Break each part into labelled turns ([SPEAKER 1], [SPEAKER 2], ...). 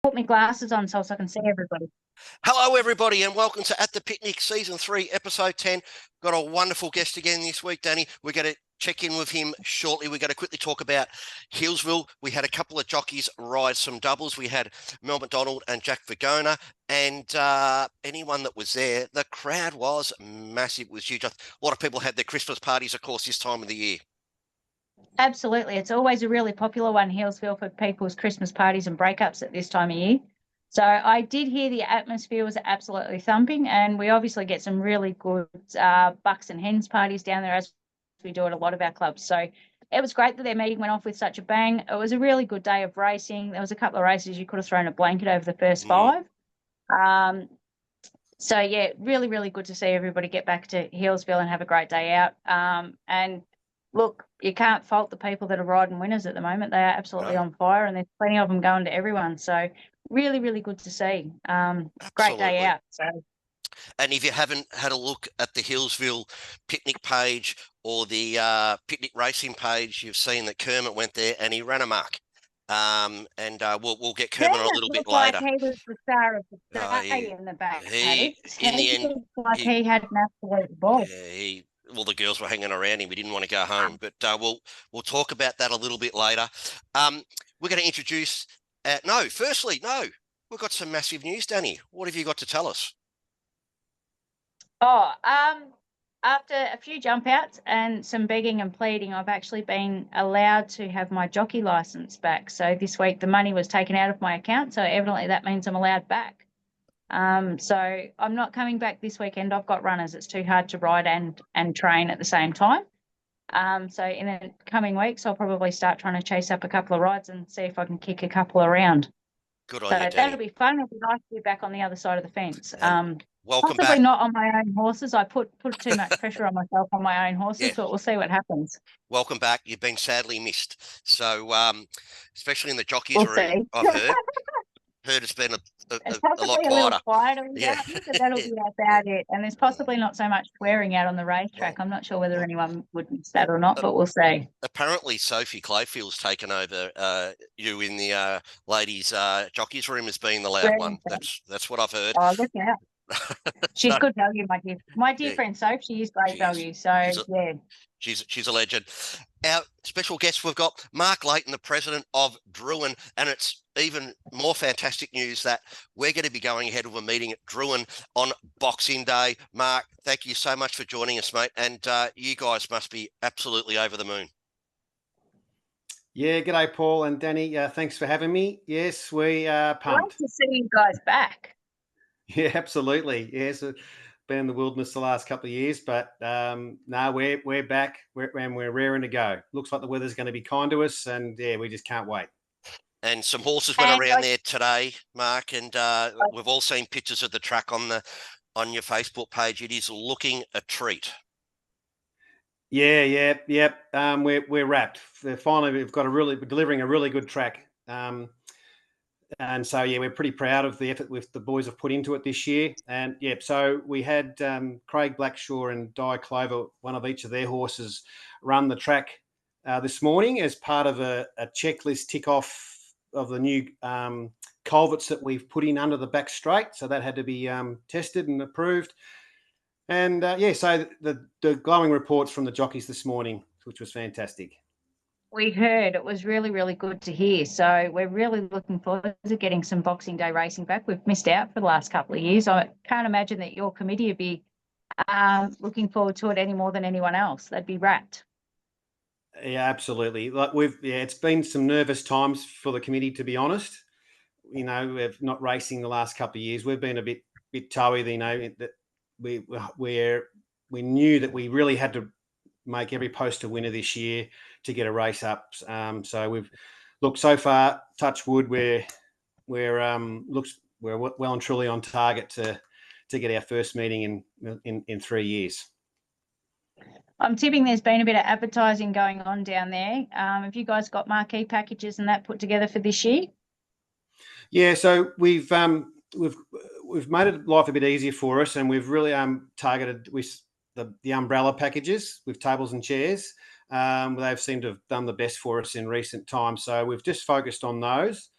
[SPEAKER 1] Put my glasses on so I can see everybody.
[SPEAKER 2] Hello, everybody, and welcome to At the Picnic Season 3, Episode 10. Got a wonderful guest again this week, Danny. We're going to check in with him shortly. We're going to quickly talk about Hillsville. We had a couple of jockeys ride some doubles. We had Mel McDonald and Jack Vigona, and anyone that was there, the crowd was massive. It was huge. A lot of people had their Christmas parties, of course, this time of the year.
[SPEAKER 1] Absolutely. It's always a really popular one, Hillsville, for people's Christmas parties and breakups at this time of year. So I did hear the atmosphere was absolutely thumping, and we obviously get some really good bucks and hens parties down there, as we do at a lot of our clubs. So it was great that their meeting went off with such a bang. It was a really good day of racing. There was a couple of races you could have thrown a blanket over the first five. So yeah, really, really good to see everybody get back to Hillsville and have a great day out. And look, you can't fault the people that are riding winners at the moment. They are absolutely on fire, and there's plenty of them going to everyone. So really, really good to see. Great day out. So.
[SPEAKER 2] And if you haven't had a look at the Hillsville picnic page or the picnic racing page, you've seen that Kermit went there and he ran amok. We'll get Kermit a little bit later.
[SPEAKER 1] Like he was the star of the day in the back.
[SPEAKER 2] In the end,
[SPEAKER 1] he had an absolute ball.
[SPEAKER 2] Yeah, the girls were hanging around him. We didn't want to go home, but we'll talk about that a little bit later. We're going to introduce. We've got some massive news, Danny. What have you got to tell us?
[SPEAKER 1] After a few jump outs and some begging and pleading, I've actually been allowed to have my jockey license back. So this week the money was taken out of my account, so evidently that means I'm allowed back. So I'm not coming back this weekend. I've got runners. It's too hard to ride and train at the same time. So in the coming weeks, I'll probably start trying to chase up a couple of rides and see if I can kick a couple around.
[SPEAKER 2] Good on you, Danny.
[SPEAKER 1] That'll be fun. It'll be nice to be back on the other side of the fence.
[SPEAKER 2] Welcome
[SPEAKER 1] possibly
[SPEAKER 2] back.
[SPEAKER 1] Not on my own horses. I put too much pressure on myself on my own horses, but we'll see what happens.
[SPEAKER 2] Welcome back. You've been sadly missed. So, especially in the jockeys
[SPEAKER 1] room,
[SPEAKER 2] I've heard it's been a lot quieter.
[SPEAKER 1] Yeah, but that'll be about it. And there's possibly not so much swearing out on the racetrack. I'm not sure whether anyone would miss that or not, but we'll see.
[SPEAKER 2] Apparently, Sophie Clayfield's taken over you in the ladies' jockeys room as being the loud one. That's what I've heard.
[SPEAKER 1] Oh, look out. She's good value, my dear friend Soph. She is great value. So
[SPEAKER 2] she's a legend. Our special guest, we've got Mark Leighton, the president of Drouin, and it's even more fantastic news that we're going to be going ahead with a meeting at Drouin on Boxing Day. Mark, thank you so much for joining us, mate, and you guys must be absolutely over the moon.
[SPEAKER 3] Yeah, g'day, Paul and Danny. Thanks for having me. Yes, we are pumped.
[SPEAKER 1] Nice to see you guys back.
[SPEAKER 3] Yeah, absolutely. Yes, been in the wilderness the last couple of years, but no, we're back and we're raring to go. Looks like the weather's going to be kind to us, and yeah, we just can't wait.
[SPEAKER 2] And some horses went around there today, Mark, and we've all seen pictures of the track on your Facebook page. It is looking a treat.
[SPEAKER 3] Yeah. We're wrapped. Finally, we're delivering a really good track. And so, yeah, we're pretty proud of the effort the boys have put into it this year. And, yeah, so we had Craig Blackshaw and Di Clover, one of each of their horses, run the track this morning as part of a checklist tick-off of the new culverts that we've put in under the back straight. So that had to be tested and approved. And, so the glowing reports from the jockeys this morning, which was fantastic.
[SPEAKER 1] We heard. It was really, really good to hear. So we're really looking forward to getting some Boxing Day racing back. We've missed out for the last couple of years. I can't imagine that your committee would be looking forward to it any more than anyone else. They'd be rapt.
[SPEAKER 3] Yeah, absolutely. Like it's been some nervous times for the committee, to be honest. You know, we've not racing the last couple of years. We've been a bit toey, you know, that we knew that we really had to make every post a winner this year to get a race up. So we've looked so far, touch wood, we're well and truly on target to get our first meeting in 3 years.
[SPEAKER 1] I'm tipping there's been a bit of advertising going on down there. Have you guys got marquee packages and that put together for this year?
[SPEAKER 3] Yeah, so we've made life a bit easier for us, and we've really targeted with the umbrella packages with tables and chairs. They've seemed to have done the best for us in recent times. So we've just focused on those.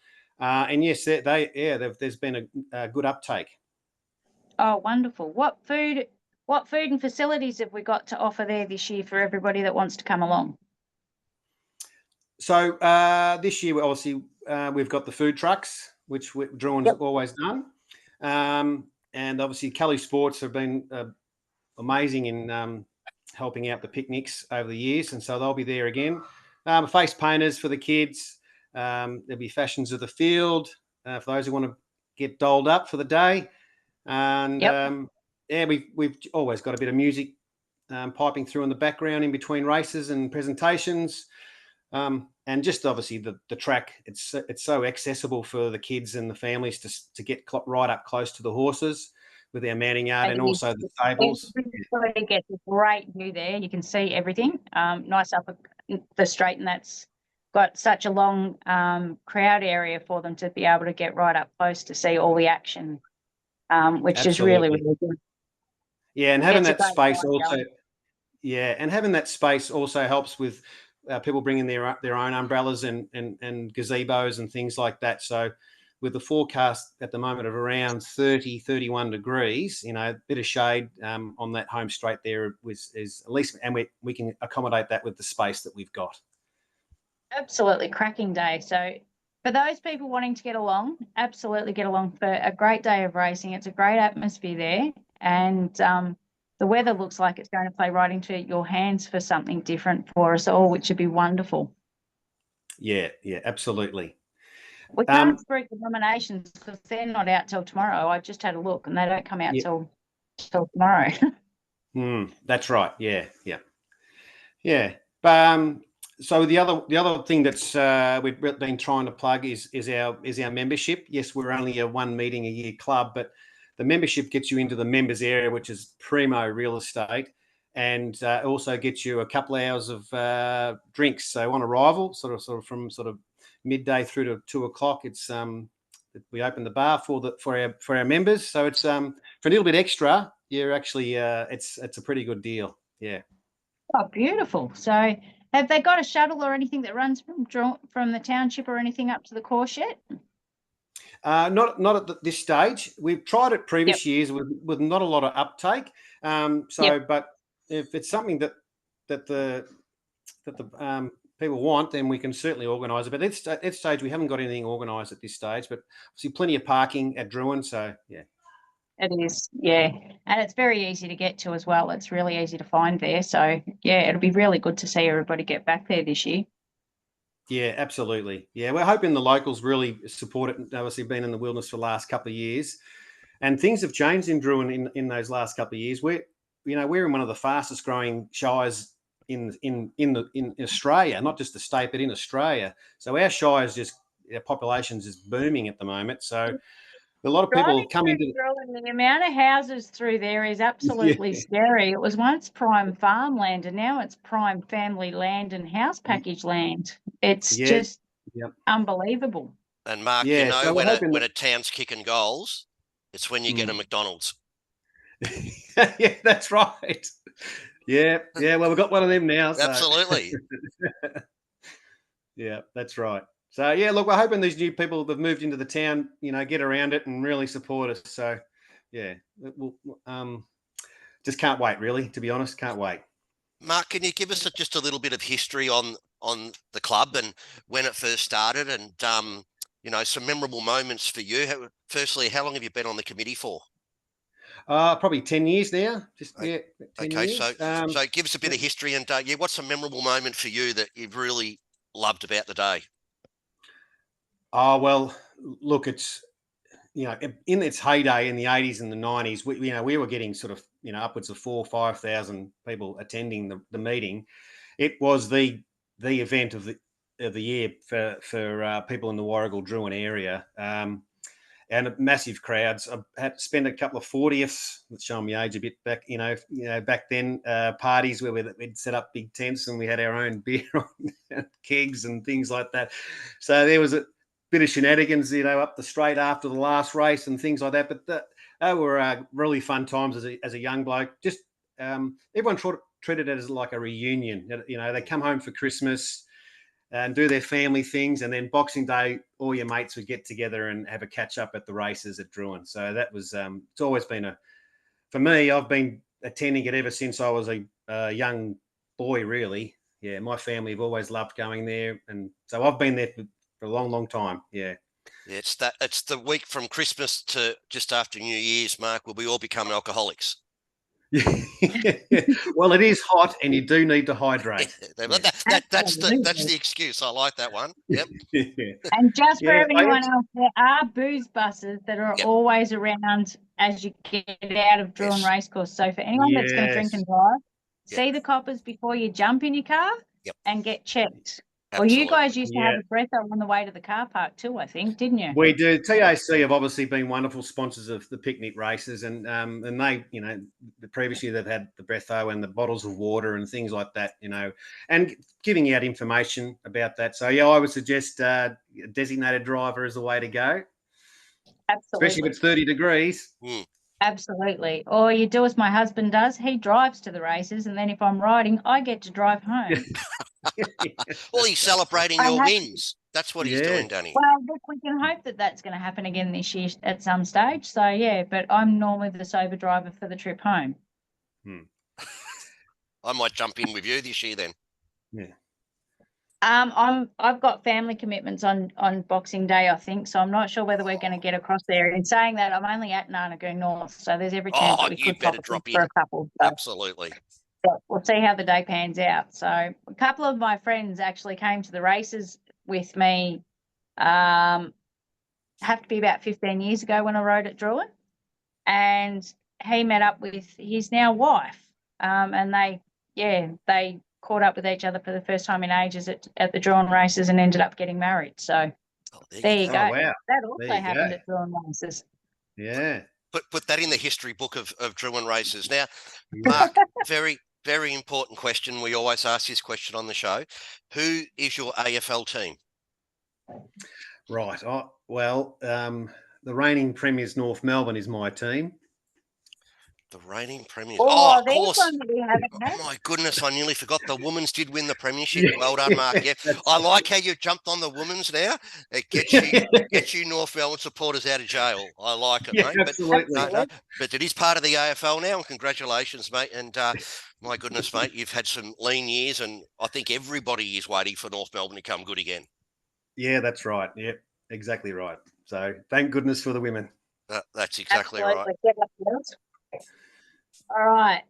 [SPEAKER 3] And yes, there's been a good uptake.
[SPEAKER 1] Oh, wonderful. What food and facilities have we got to offer there this year for everybody that wants to come along?
[SPEAKER 3] So this year, obviously, we've got the food trucks, which Drouin's always done. And obviously, Kelly Sports have been amazing in helping out the picnics over the years. And so they'll be there again. Face painters for the kids. There'll be fashions of the field for those who want to get dolled up for the day. And we've always got a bit of music piping through in the background in between races and presentations. And just obviously the track, it's so accessible for the kids and the families to get right up close to the horses with our mounting yard and also the stables.
[SPEAKER 1] Everybody gets a great view there. You can see everything nice up the straight, and that's got such a long crowd area for them to be able to get right up close to see all the action, which is really, really good.
[SPEAKER 3] Yeah, and having that space also, and having that space also helps with people bringing their own umbrellas and gazebos and things like that. So with the forecast at the moment of around 30, 31 degrees, a bit of shade on that home straight there is at least, and we can accommodate that with the space that we've got.
[SPEAKER 1] Absolutely cracking day. So for those people wanting to get along, absolutely get along for a great day of racing. It's a great atmosphere there, and the weather looks like it's going to play right into your hands for something different for us all, which would be wonderful.
[SPEAKER 3] Yeah, absolutely.
[SPEAKER 1] We can't speak the nominations because they're not out till tomorrow. I just had a look, and they don't come out till tomorrow.
[SPEAKER 3] That's right. Yeah. So the other thing that's we've been trying to plug is our membership. Yes, we're only a 1 meeting a year club, but the membership gets you into the members area, which is primo real estate, and also gets you a couple of hours of drinks. So on arrival, sort of from midday through to 2 o'clock, it's we open the bar for our members. So it's for a little bit extra, you're actually it's a pretty good deal. Yeah.
[SPEAKER 1] Oh, beautiful. So have they got a shuttle or anything that runs from the township or anything up to the course yet?
[SPEAKER 3] Not at this stage. We've tried it previous years with not a lot of uptake. But if it's something that the people want, then we can certainly organise it. But at this stage, we haven't got anything organised at this stage. But obviously, plenty of parking at Drouin. So yeah.
[SPEAKER 1] It is, yeah. And it's very easy to get to as well. It's really easy to find there. So, yeah, it'll be really good to see everybody get back there this year.
[SPEAKER 3] Yeah, absolutely. Yeah, we're hoping the locals really support it. Obviously, been in the wilderness for the last couple of years. And things have changed in Drouin in those last couple of years. We're in one of the fastest growing shires in Australia, not just the state, but in Australia. So our population's just booming at the moment. So a lot of people come into
[SPEAKER 1] the amount of houses through there is absolutely scary. It was once prime farmland, and now it's prime family land and house package land. It's just unbelievable.
[SPEAKER 2] And Mark, so when a town's kicking goals, it's when you get a McDonald's.
[SPEAKER 3] Yeah, that's right. Yeah. Well, we've got one of them now. So.
[SPEAKER 2] Absolutely.
[SPEAKER 3] Yeah, that's right. So, yeah, look, we're hoping these new people that have moved into the town, get around it and really support us. So, yeah, we'll just can't wait, really, to be honest. Can't wait.
[SPEAKER 2] Mark, can you give us just a little bit of history on the club and when it first started and, some memorable moments for you? Firstly, how long have you been on the committee for?
[SPEAKER 3] Probably 10 years now. 10
[SPEAKER 2] years. So give us a bit of history and, what's a memorable moment for you that you've really loved about the day?
[SPEAKER 3] Oh, well, look, it's, in its heyday in the 80s and the 90s, we were getting sort of, upwards of 4,000 or 5,000 people attending the meeting. It was the event of the year for people in the Warragul Drouin area. And massive crowds. I had to spend a couple of 40ths, showing my age a bit back, back then, parties where we'd set up big tents and we had our own beer on kegs and things like that. So there was a bit of shenanigans, up the straight after the last race and things like that. But they were really fun times as a young bloke. Just everyone treated it as like a reunion. They come home for Christmas. and do their family things. And then Boxing Day, all your mates would get together and have a catch up at the races at Drouin. So that was, it's always been for me, I've been attending it ever since I was a young boy, really. Yeah, my family have always loved going there. And so I've been there for a long, long time. Yeah.
[SPEAKER 2] Yeah, it's the week from Christmas to just after New Year's, Mark, where we all become alcoholics.
[SPEAKER 3] Well, it is hot, and you do need to hydrate.
[SPEAKER 2] That's the excuse. I like that one. Yep.
[SPEAKER 1] And just for
[SPEAKER 3] Yeah,
[SPEAKER 1] everyone else, there are booze buses that are
[SPEAKER 2] Yep.
[SPEAKER 1] always around as you get out of Drouin
[SPEAKER 2] Yes.
[SPEAKER 1] Racecourse. So for anyone that's going to drink and drive,
[SPEAKER 2] Yep.
[SPEAKER 1] see the coppers before you jump in your car
[SPEAKER 2] Yep.
[SPEAKER 1] and get checked.
[SPEAKER 2] Absolutely.
[SPEAKER 1] Well, you guys used to have a breatho on the way to the car park too, I think, didn't you?
[SPEAKER 3] We do. TAC have obviously been wonderful sponsors of the picnic races, and they, the previous year they've had the breatho and the bottles of water and things like that, and giving out information about that. So yeah, I would suggest a designated driver is the way to go.
[SPEAKER 1] Absolutely.
[SPEAKER 3] Especially if it's 30 degrees.
[SPEAKER 1] Absolutely. Or you do as my husband does. He drives to the races, and then if I'm riding, I get to drive home.
[SPEAKER 2] Well, he's celebrating your wins. That's what he's doing, Danny.
[SPEAKER 1] Well, look, we can hope that that's going to happen again this year at some stage. So, yeah, but I'm normally the sober driver for the trip home.
[SPEAKER 2] I might jump in with you this year then.
[SPEAKER 3] Yeah.
[SPEAKER 1] I've got family commitments on Boxing Day, I think, so I'm not sure whether we're going to get across there. In saying that, I'm only at Narnagoon North, so there's every chance that we could
[SPEAKER 2] better
[SPEAKER 1] pop
[SPEAKER 2] drop in
[SPEAKER 1] for a couple. So.
[SPEAKER 2] Absolutely.
[SPEAKER 1] We'll see how the day pans out. So a couple of my friends actually came to the races with me. Have to be about 15 years ago when I rode at Drouin, and he met up with his now wife, and they caught up with each other for the first time in ages at the Drouin races and ended up getting married. So there you go.
[SPEAKER 3] Oh, wow.
[SPEAKER 1] That also happened at Drouin races.
[SPEAKER 3] Yeah.
[SPEAKER 2] Put that in the history book of Drouin races. Now, Mark, very, very important question. We always ask this question on the show. Who is your AFL team?
[SPEAKER 3] Right. The reigning premiers North Melbourne is my team.
[SPEAKER 2] The reigning premiers.
[SPEAKER 1] Oh,
[SPEAKER 2] of course.
[SPEAKER 1] one that we haven't had.
[SPEAKER 2] Oh, my goodness. I nearly forgot the Women's did win the premiership. Well done, Mark. Yeah. I like how you jumped on the Women's now. It gets you North Melbourne supporters out of jail. I like it, mate.
[SPEAKER 3] Absolutely.
[SPEAKER 2] But it is part of the AFL now. And congratulations, mate. And my goodness, mate, you've had some lean years, and I think everybody is waiting for North Melbourne to come good again.
[SPEAKER 3] Yeah, that's right. Yep, exactly right. So thank goodness for the women.
[SPEAKER 2] That's exactly right.
[SPEAKER 1] All right.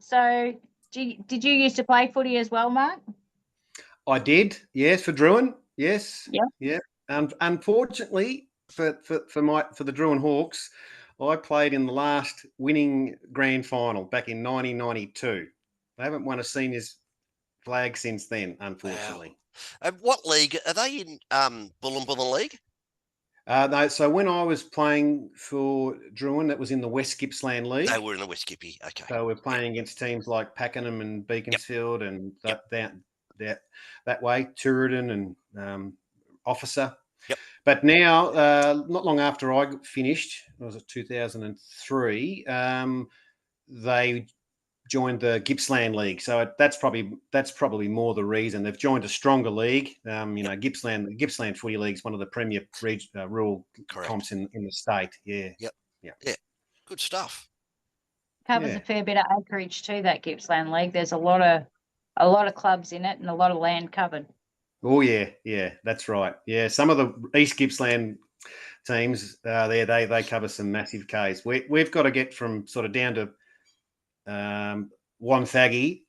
[SPEAKER 1] So did you used to play footy as well, Mark?
[SPEAKER 3] I did. Yes, for Drouin. Yes.
[SPEAKER 1] Yeah.
[SPEAKER 3] Yeah. Unfortunately, for the Drouin Hawks, I played in the last winning grand final back in 1992. They haven't won a seniors flag since then, unfortunately.
[SPEAKER 2] Wow. What league are they in? Bullin League?
[SPEAKER 3] No, so when I was playing for Drouin, that was in the West Gippsland League.
[SPEAKER 2] They were in the West Gippy. Okay.
[SPEAKER 3] So we're playing against teams like Pakenham and Beaconsfield and that way, Tooradin and Officer.
[SPEAKER 2] Yep.
[SPEAKER 3] But now, not long after I finished, was it 2003? They joined the Gippsland League, so that's probably more the reason they've joined a stronger league. Gippsland Footy League is one of the premier rural comps in the state. Yeah.
[SPEAKER 2] Yep. Yeah. Good stuff.
[SPEAKER 1] Covers a fair bit of acreage too. That Gippsland League. There's a lot of clubs in it and a lot of land covered.
[SPEAKER 3] Oh yeah, that's right. Yeah, some of the East Gippsland teams they cover some massive Ks. We've got to get from sort of down to Wonthaggi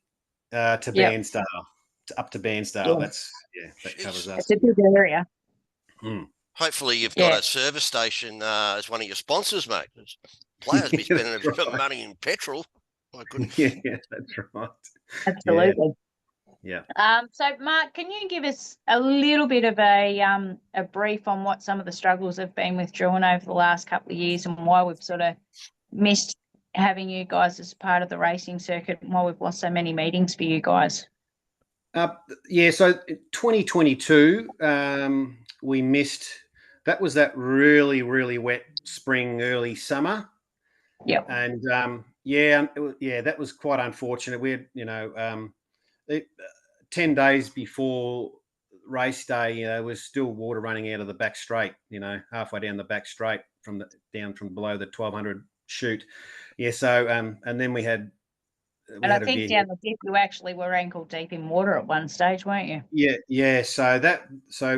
[SPEAKER 3] to Bairnsdale, up to Bairnsdale. Yeah. That covers us.
[SPEAKER 1] It's a big area.
[SPEAKER 2] Hopefully you've got a service station as one of your sponsors, mate. Players be spending a bit of money in petrol. My goodness.
[SPEAKER 3] Yeah, that's right.
[SPEAKER 1] Absolutely.
[SPEAKER 3] Yeah.
[SPEAKER 1] So Mark, can you give us a little bit of a brief on what some of the struggles have been with Drouin over the last couple of years and why we've sort of missed having you guys as part of the racing circuit and why we've lost so many meetings for you guys?
[SPEAKER 3] So 2022, we missed. That was that really, really wet spring, early summer.
[SPEAKER 1] Yeah.
[SPEAKER 3] And that was quite unfortunate. We had, 10 days before race day, there was still water running out of the back straight, halfway down the back straight down from below the 1200 chute. Yeah. So, and then we had
[SPEAKER 1] And I
[SPEAKER 3] a
[SPEAKER 1] think
[SPEAKER 3] view.
[SPEAKER 1] down the dip, you actually were ankle deep in water at one stage, weren't you?
[SPEAKER 3] Yeah. So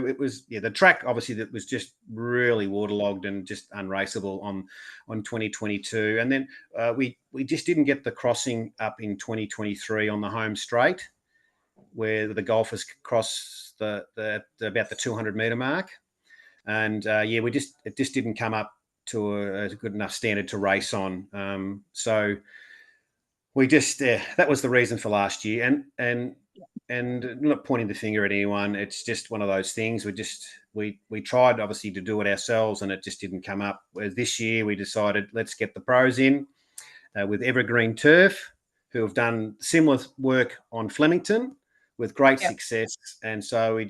[SPEAKER 3] it was, the track obviously that was just really waterlogged and just unraceable on 2022. And then we just didn't get the crossing up in 2023 on the home straight, where the golfers cross the about the 200 meter mark. And it just didn't come up to a good enough standard to race on. So we just that was the reason for last year, and not pointing the finger at anyone. It's just one of those things. We tried obviously to do it ourselves, and it just didn't come up. Whereas this year we decided let's get the pros in with Evergreen Turf, who have done similar work on Flemington with great success. And so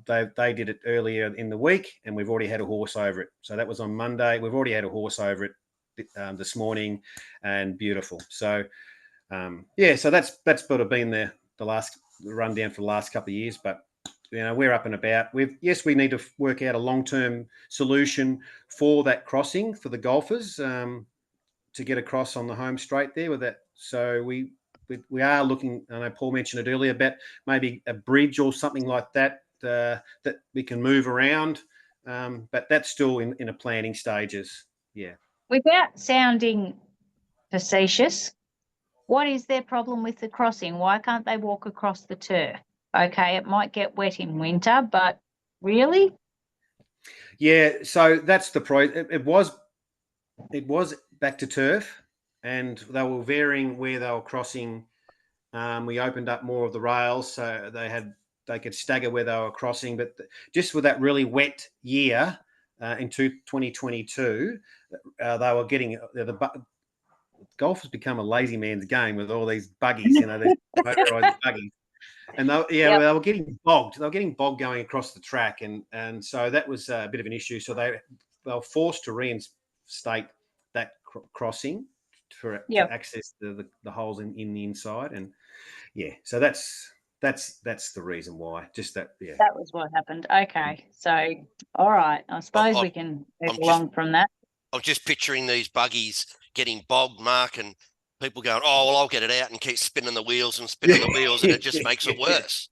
[SPEAKER 3] they did it earlier in the week, and we've already had a horse over it. So that was on Monday. We've already had a horse over it this morning, and beautiful. So so that's sort of been the rundown for the last couple of years. But we're up and about. We need to work out a long-term solution for that crossing for the golfers to get across on the home straight there with that. So we are looking. I know Paul mentioned it earlier about maybe a bridge or something like that that we can move around. But that's still in a planning stages. Yeah.
[SPEAKER 1] Without sounding facetious, what is their problem with the crossing? Why can't they walk across the turf? Okay, it might get wet in winter, but really?
[SPEAKER 3] Yeah, so that's the pro. It was back to turf, and they were varying where they were crossing. We opened up more of the rails, so they could stagger where they were crossing. But just with that really wet year in 2022, they were getting golf has become a lazy man's game with all these buggies, these motorized buggies. And they were getting bogged. They were getting bogged going across the track, and so that was a bit of an issue. So they were forced to reinstate that crossing to access the holes in the inside, and so that's the reason why. Just that,
[SPEAKER 1] That was what happened. Okay, so all right, I suppose we can move along from that.
[SPEAKER 2] I'm just picturing these buggies getting bogged, Mark, and people going, "Oh, well, I'll get it out," and keep spinning the wheels, and it just makes it worse.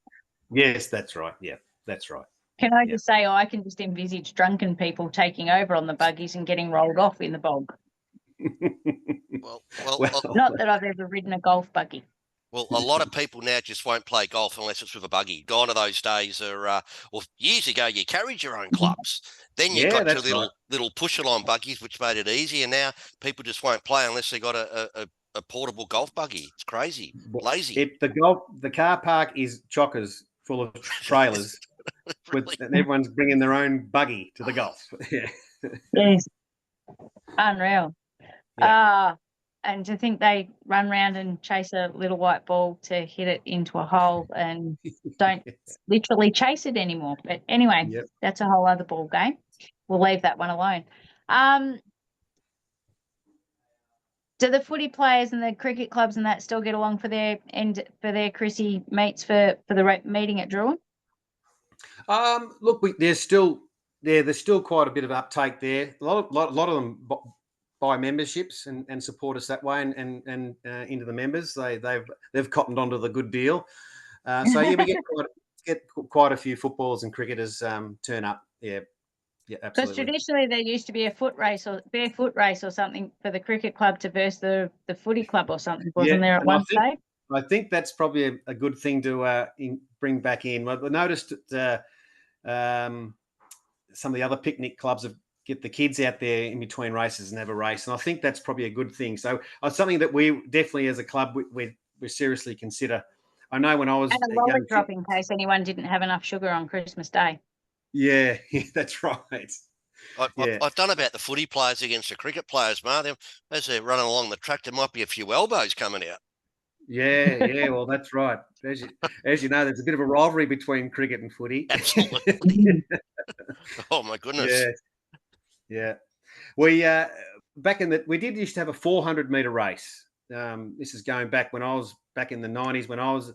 [SPEAKER 3] Yes, that's right. Yeah, that's right.
[SPEAKER 1] Can I just say, I can just envisage drunken people taking over on the buggies and getting rolled off in the bog.
[SPEAKER 2] Well,
[SPEAKER 1] not that I've ever ridden a golf buggy.
[SPEAKER 2] Well, a lot of people now just won't play golf unless it's with a buggy. Gone are those days. Well, years ago you carried your own clubs. Then you got to little push-along buggies, which made it easy. And now people just won't play unless they got a portable golf buggy. It's crazy, lazy.
[SPEAKER 3] The car park is chockers full of trailers,
[SPEAKER 2] Really?
[SPEAKER 3] and everyone's bringing their own buggy to the golf.
[SPEAKER 1] Yes, unreal.
[SPEAKER 3] Yeah.
[SPEAKER 1] And to think they run around and chase a little white ball to hit it into a hole and don't literally chase it anymore. But anyway, that's a whole other ball game. We'll leave that one alone. Do the footy players and the cricket clubs and that still get along for their Chrissy meets for the meeting at Drouin?
[SPEAKER 3] Look, there's still quite a bit of uptake there. A lot of them buy memberships and support us that way, and into the members. They've cottoned onto the good deal. So we get quite a few footballers and cricketers turn up. Yeah, absolutely.
[SPEAKER 1] Because traditionally there used to be a barefoot race or something for the cricket club to versus the footy club or something, wasn't there at one stage?
[SPEAKER 3] I think that's probably a good thing to bring back in. I noticed that some of the other picnic clubs get the kids out there in between races and have a race, and I think that's probably a good thing. So it's something that we definitely, as a club, we seriously consider. I know when I was
[SPEAKER 1] and a wallet drop in case anyone didn't have enough sugar on Christmas Day.
[SPEAKER 3] Yeah, that's right.
[SPEAKER 2] I've done about the footy players against the cricket players, Mark. As they're running along the track, there might be a few elbows coming out.
[SPEAKER 3] Yeah. Well, that's right. As you know, there's a bit of a rivalry between cricket and footy.
[SPEAKER 2] Absolutely. Oh my goodness.
[SPEAKER 3] Yeah. We we did used to have a 400 meter race. This is going back when I was back in the 90s when I was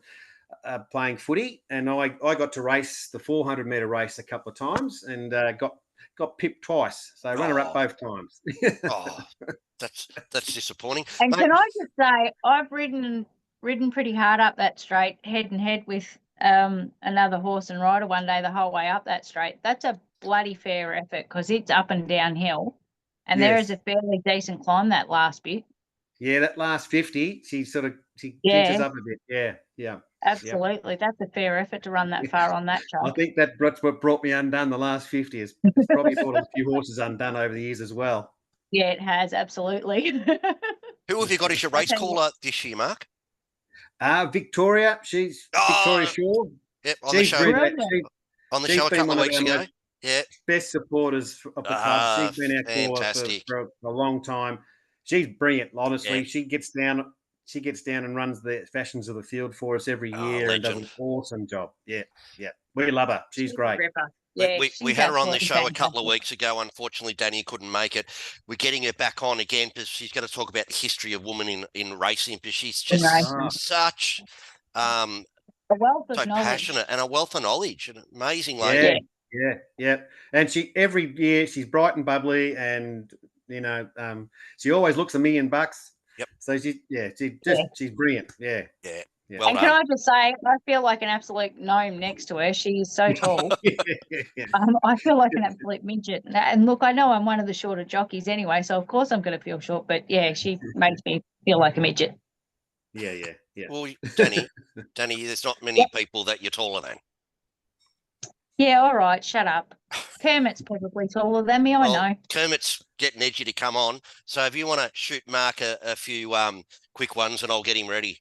[SPEAKER 3] playing footy, and I got to race the 400-meter race a couple of times, and got pipped twice. So runner-up both times.
[SPEAKER 2] Oh, that's disappointing.
[SPEAKER 1] And
[SPEAKER 2] Mate,
[SPEAKER 1] can I just say, I've ridden pretty hard up that straight, head and head with another horse and rider one day the whole way up that straight. That's a bloody fair effort because it's up and downhill, and there is
[SPEAKER 3] Yes.
[SPEAKER 1] a fairly decent climb that last bit.
[SPEAKER 3] Yeah, that last 50, she
[SPEAKER 1] Yeah.
[SPEAKER 3] jinxes up a bit. Yeah.
[SPEAKER 1] Absolutely. That's a fair effort to run that far on that
[SPEAKER 3] I
[SPEAKER 1] track.
[SPEAKER 3] think that's what brought me undone the last 50. It's probably brought a few horses undone over the years as well.
[SPEAKER 1] Yeah, it has, absolutely.
[SPEAKER 2] who have you got as your race caller this year, Mark?
[SPEAKER 3] Victoria, she's Victoria Shaw.
[SPEAKER 2] Yep, on the show. On the show a couple of weeks ago. Yeah.
[SPEAKER 3] Best supporters of the club. She's been our caller for a long time. She's brilliant, honestly. Yeah. She gets down and runs the fashions of the field for us every year and does an awesome job. Yeah. We love her. She's great.
[SPEAKER 1] Yeah,
[SPEAKER 2] we had her on the show a couple of weeks ago. Unfortunately, Danny couldn't make it. We're getting her back on again because she's going to talk about the history of women in racing, because she's just such
[SPEAKER 1] a wealth of knowledge.
[SPEAKER 2] Passionate and a wealth of knowledge. An amazing lady.
[SPEAKER 3] Yeah. And she every year she's bright and bubbly, and she always looks $1 million.
[SPEAKER 2] Yep.
[SPEAKER 3] So she's brilliant. Yeah.
[SPEAKER 1] Well and done. Can I just say, I feel like an absolute gnome next to her. She is so tall. I feel like an absolute midget. And look, I know I'm one of the shorter jockeys anyway, so of course I'm going to feel short. But yeah, she makes me feel like a midget.
[SPEAKER 3] Yeah.
[SPEAKER 2] Well, Danny, there's not many people that you're taller than.
[SPEAKER 1] Yeah, all right, shut up. Kermit's probably taller than me, I know.
[SPEAKER 2] Kermit's getting edgy to come on. So if you want to shoot Mark a few quick ones, and I'll get him ready.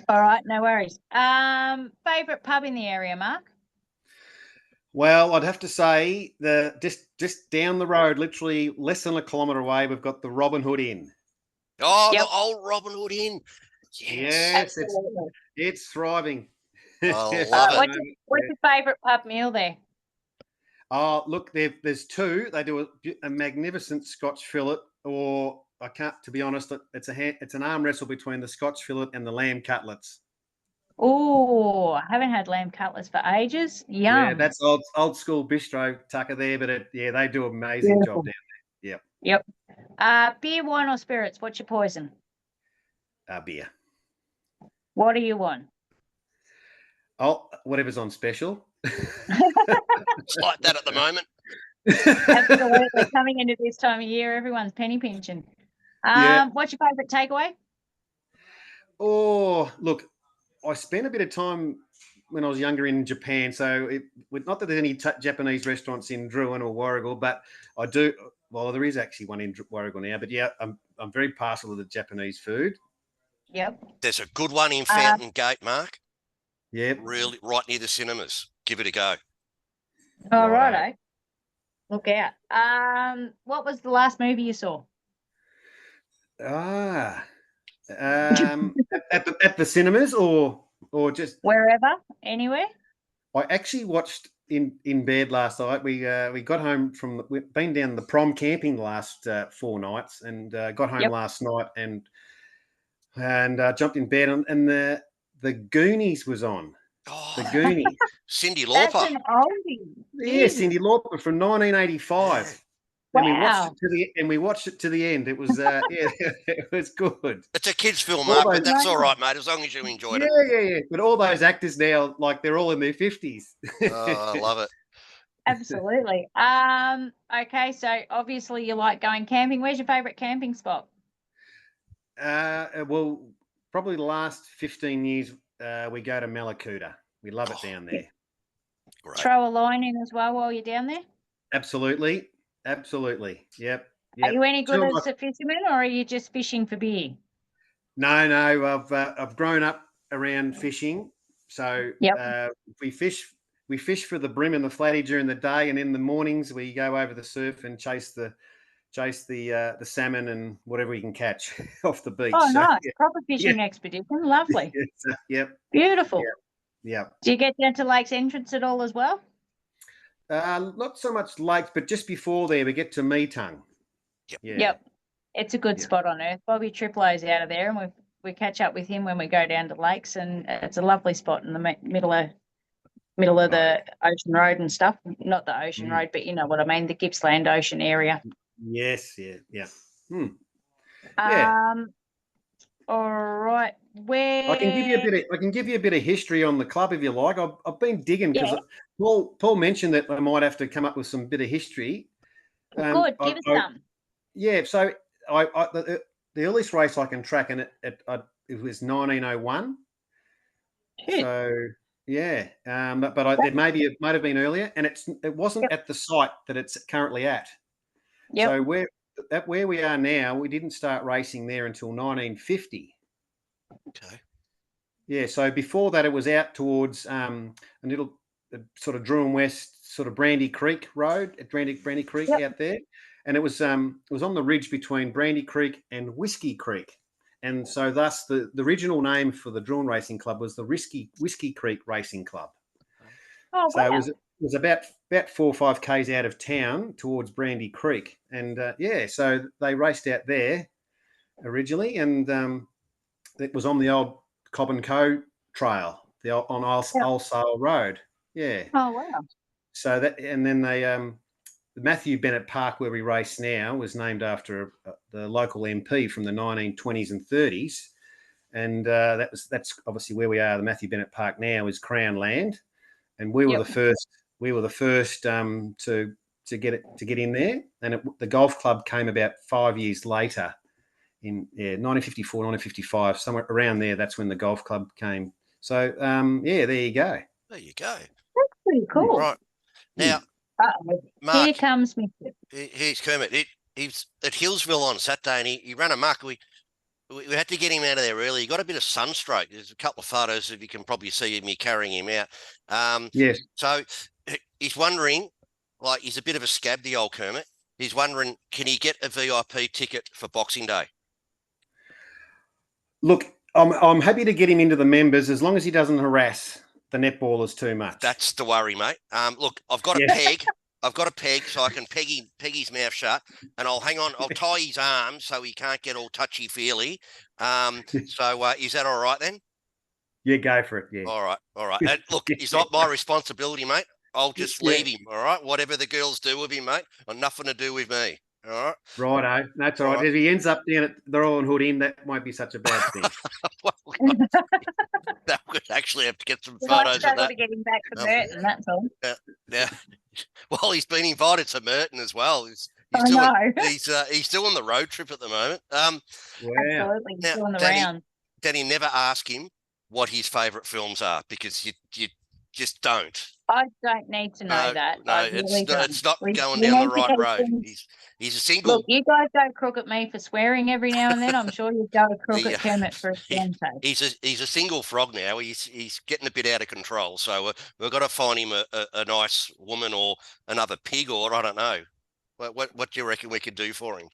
[SPEAKER 1] All right, no worries. Favourite pub in the area, Mark?
[SPEAKER 3] Well, I'd have to say just down the road, literally less than a kilometre away, we've got the Robin Hood Inn.
[SPEAKER 2] Oh, the old Robin Hood Inn.
[SPEAKER 3] Yes, it's thriving.
[SPEAKER 2] I love it.
[SPEAKER 1] What's your favourite pub meal there?
[SPEAKER 3] Oh, look, there's two. They do a magnificent Scotch fillet, or I can't, to be honest, it's an arm wrestle between the Scotch fillet and the lamb cutlets.
[SPEAKER 1] Oh, I haven't had lamb cutlets for ages. Yum.
[SPEAKER 3] Yeah, that's old school bistro tucker there, but they do an amazing job down there.
[SPEAKER 1] Yep. Beer, wine, or spirits? What's your poison?
[SPEAKER 3] Beer.
[SPEAKER 1] What do you want?
[SPEAKER 3] Oh, whatever's on special.
[SPEAKER 2] It's like that at the moment.
[SPEAKER 1] Absolutely. Coming into this time of year, everyone's penny pinching. What's your favourite takeaway?
[SPEAKER 3] Oh, look, I spent a bit of time when I was younger in Japan. So not that there's any Japanese restaurants in Drouin or Warragul, but I do. Well, there is actually one in Warragul now. But yeah, I'm very partial to the Japanese food.
[SPEAKER 1] Yep.
[SPEAKER 2] There's a good one in Fountain Gate, Mark.
[SPEAKER 3] Yeah.
[SPEAKER 2] Really, right near the cinemas. Give it a go.
[SPEAKER 1] All righto. Look out. What was the last movie you saw?
[SPEAKER 3] At the cinemas or just
[SPEAKER 1] wherever, anywhere.
[SPEAKER 3] I actually watched in bed last night. We got home we've been down the prom camping the last 4 nights, and got home last night and jumped in bed and the Goonies was on.
[SPEAKER 2] Oh,
[SPEAKER 3] the Goonies.
[SPEAKER 2] Cyndi Lauper.
[SPEAKER 1] That's an oldie.
[SPEAKER 3] Yeah, Cyndi Lauper from 1985.
[SPEAKER 1] Wow.
[SPEAKER 3] And we watched it to the end. It was it was good.
[SPEAKER 2] It's a kids' film, Mark, but that's all right, mate, as long as you enjoyed it.
[SPEAKER 3] Yeah. But all those actors now, like, they're all in their 50s.
[SPEAKER 2] Oh, I love it.
[SPEAKER 1] Absolutely. Okay, so obviously you like going camping. Where's your favourite camping spot?
[SPEAKER 3] Well, probably the last 15 years, we go to Malakuta. We love it down there.
[SPEAKER 2] Great.
[SPEAKER 1] Throw a line in as well while you're down there?
[SPEAKER 3] Absolutely. Yep.
[SPEAKER 1] Are you any good as a fisherman, or are you just fishing for beer?
[SPEAKER 3] No. I've grown up around fishing, so we fish for the bream and the flatty during the day, and in the mornings we go over the surf and chase the salmon and whatever we can catch off the beach.
[SPEAKER 1] Oh, nice. Proper fishing expedition. Lovely.
[SPEAKER 3] Yep.
[SPEAKER 1] Beautiful.
[SPEAKER 3] Yep.
[SPEAKER 1] Do you get down to Lake's Entrance at all as well?
[SPEAKER 3] Not so much lakes, but just before there, we get to Meetung.
[SPEAKER 1] Yep. It's a good spot on earth. Bobby Triplow's out of there, and we've we catch up with him when we go down to lakes, and it's a lovely spot in the middle of the ocean road and stuff. Not the ocean road, but you know what I mean, the Gippsland Ocean area.
[SPEAKER 3] Yes, yeah.
[SPEAKER 1] All right.
[SPEAKER 3] I can give you a bit of history on the club if you like. I've been digging because Paul mentioned that I might have to come up with some bit of history.
[SPEAKER 1] Good, give us some.
[SPEAKER 3] Yeah, so the earliest race I can track, and it was 1901. So yeah, but it might have been earlier, and it wasn't at the site that it's currently at.
[SPEAKER 1] Yep.
[SPEAKER 3] So where we are now, we didn't start racing there until 1950.
[SPEAKER 2] Okay.
[SPEAKER 3] Yeah, so before that, it was out towards a little sort of Drouin West, sort of Brandy Creek Road at Brandy Creek out there, and it was on the ridge between Brandy Creek and Whiskey Creek, and so thus the original name for the Drouin Racing Club was the Whiskey Creek Racing Club.
[SPEAKER 1] Oh,
[SPEAKER 3] so
[SPEAKER 1] wow.
[SPEAKER 3] it was about 4 or 5 k's out of town towards Brandy Creek, and so they raced out there originally, and it was on the old Cobb and Co trail, on Old Sale Road. Yeah.
[SPEAKER 1] Oh, wow.
[SPEAKER 3] So that, and then they, the Matthew Bennett Park where we race now was named after the local MP from the 1920s and 30s, and that's obviously where we are. The Matthew Bennett Park now is Crown land, and we were the first. We were the first to get in there, and the golf club came about 5 years later. In 1954, 1955, somewhere around there, that's when the golf club came. So, there you go.
[SPEAKER 2] There you go.
[SPEAKER 1] That's pretty cool.
[SPEAKER 2] Right. Now,
[SPEAKER 1] Mark, here comes me.
[SPEAKER 2] Here's Kermit. He's at Hillsville on Saturday, and he ran a muck. We had to get him out of there early. He got a bit of sunstroke. There's a couple of photos if you can probably see me carrying him out.
[SPEAKER 3] Yes.
[SPEAKER 2] So he's wondering, like, he's a bit of a scab, the old Kermit. He's wondering, can he get a VIP ticket for Boxing Day?
[SPEAKER 3] Look, I'm happy to get him into the members as long as he doesn't harass the netballers too much.
[SPEAKER 2] That's the worry, mate. Look, I've got a peg. I've got a peg so I can peg his mouth shut, and I'll tie his arms so he can't get all touchy-feely. So is that all right then?
[SPEAKER 3] Yeah, go for it. Yeah.
[SPEAKER 2] All right. And look, it's not my responsibility, mate. I'll just leave him, all right? Whatever the girls do with him, mate, got nothing to do with me. All right.
[SPEAKER 3] Righto. That's all right. If he ends up down at the Royal Hood Inn, that might be such a bad thing.
[SPEAKER 2] That would actually have to get some photos of that.
[SPEAKER 1] To get him back to Merton, that's all.
[SPEAKER 2] Yeah. Well, he's been invited to Merton as well. He's still on the road trip at the moment.
[SPEAKER 3] Wow.
[SPEAKER 1] Absolutely. He's still on the round.
[SPEAKER 2] Danny, never ask him what his favourite films are, because you just don't.
[SPEAKER 1] I don't need to know that.
[SPEAKER 2] No, it's not going down the right road. He's a single.
[SPEAKER 1] Look, you guys go crook at me for swearing every now and then. I'm sure you've got a crook at Kermit for a fiance.
[SPEAKER 2] He's a single frog now. He's getting a bit out of control. So we've got to find him a nice woman or another pig, or I don't know. What do you reckon we could do for him?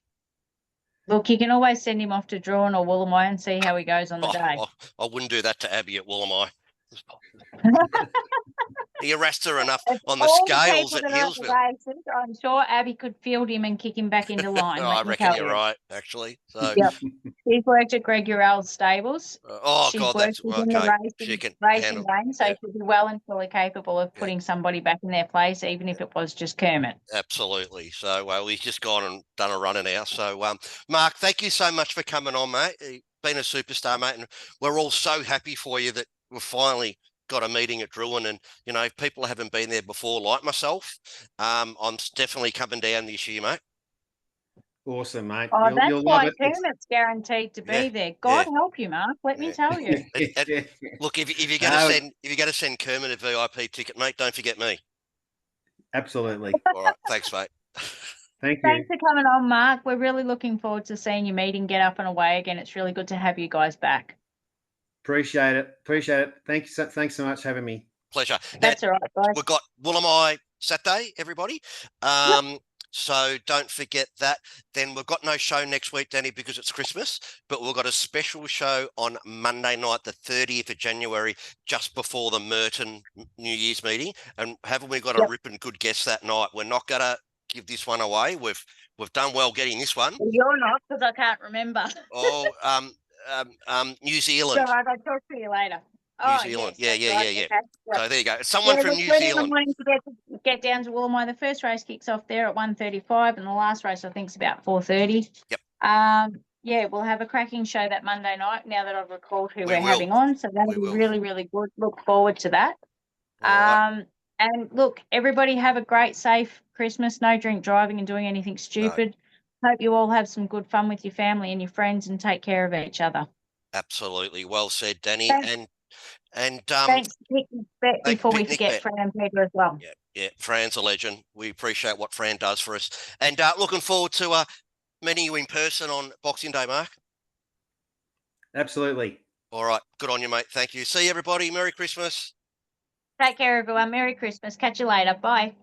[SPEAKER 1] Look, you can always send him off to Drouin or Woolamai and see how he goes on the day.
[SPEAKER 2] I wouldn't do that to Abby at Woolamai. He harassed her enough on the scales at Hillsville.
[SPEAKER 1] I'm sure Abby could field him and kick him back into line.
[SPEAKER 2] I reckon you're right, actually. So
[SPEAKER 1] yep. She's worked at Greg Urell's stables.
[SPEAKER 2] She's God, that's okay.
[SPEAKER 1] Racing game, so she'd be well and fully capable of putting somebody back in their place, even if it was just Kermit.
[SPEAKER 2] Absolutely. So he's just gone and done a runner now. So Mark, thank you so much for coming on, mate. You've been a superstar, mate, and we're all so happy for you that we've finally got a meeting at Drouin, and if people haven't been there before, like myself, I'm definitely coming down this year, mate.
[SPEAKER 3] Awesome, mate.
[SPEAKER 1] Oh, that's why Kermit's guaranteed to be there. God help you, Mark. Let me tell you.
[SPEAKER 2] Look, if you're going to send Kermit a VIP ticket, mate, don't forget me.
[SPEAKER 3] Absolutely.
[SPEAKER 2] All right, thanks, mate.
[SPEAKER 3] Thanks
[SPEAKER 1] for coming on, Mark. We're really looking forward to seeing your meeting get up and away again. It's really good to have you guys back.
[SPEAKER 3] Appreciate it. Thanks so much for having me.
[SPEAKER 2] Pleasure.
[SPEAKER 1] That's all right, guys.
[SPEAKER 2] We've got Woolamai Saturday, everybody. So don't forget that. Then we've got no show next week, Danny, because it's Christmas, but we've got a special show on Monday night, the 30th of January, just before the Merton New Year's meeting. And haven't we got a ripping good guest that night? We're not going to give this one away. We've done well getting this one.
[SPEAKER 1] You're not, because I can't remember.
[SPEAKER 2] New
[SPEAKER 1] So
[SPEAKER 2] Zealand.
[SPEAKER 1] I'll talk to you later.
[SPEAKER 2] New
[SPEAKER 1] Oh,
[SPEAKER 2] Zealand.
[SPEAKER 1] yes,
[SPEAKER 2] Yeah.
[SPEAKER 1] that's right. Okay. Yep.
[SPEAKER 2] So there you go. Someone
[SPEAKER 1] Yeah,
[SPEAKER 2] from
[SPEAKER 1] look,
[SPEAKER 2] New
[SPEAKER 1] early in the
[SPEAKER 2] Zealand.
[SPEAKER 1] morning to get down to Wollemi. The first race kicks off there at 1:35, and the last race I think is about 4:30.
[SPEAKER 2] Yep.
[SPEAKER 1] Yeah, we'll have a cracking show that Monday night. Now that I've recalled who
[SPEAKER 2] We
[SPEAKER 1] we're
[SPEAKER 2] will.
[SPEAKER 1] having on, so that'll
[SPEAKER 2] We
[SPEAKER 1] be
[SPEAKER 2] will.
[SPEAKER 1] really, really good. Look forward to that.
[SPEAKER 2] All right.
[SPEAKER 1] And look, everybody have a great, safe Christmas. No drink driving and doing anything stupid. Hope you all have some good fun with your family and your friends, and take care of each other.
[SPEAKER 2] Absolutely. Well said, Danny.
[SPEAKER 1] Thanks.
[SPEAKER 2] And
[SPEAKER 1] Thanks, Picnic Bet,
[SPEAKER 2] thank
[SPEAKER 1] before we
[SPEAKER 2] Picnic
[SPEAKER 1] forget
[SPEAKER 2] Bet.
[SPEAKER 1] Fran and Peter as well.
[SPEAKER 2] Yeah. Fran's a legend. We appreciate what Fran does for us. And looking forward to meeting you in person on Boxing Day, Mark.
[SPEAKER 3] Absolutely.
[SPEAKER 2] All right. Good on you, mate. Thank you. See you, everybody. Merry Christmas.
[SPEAKER 1] Take care, everyone. Merry Christmas. Catch you later. Bye.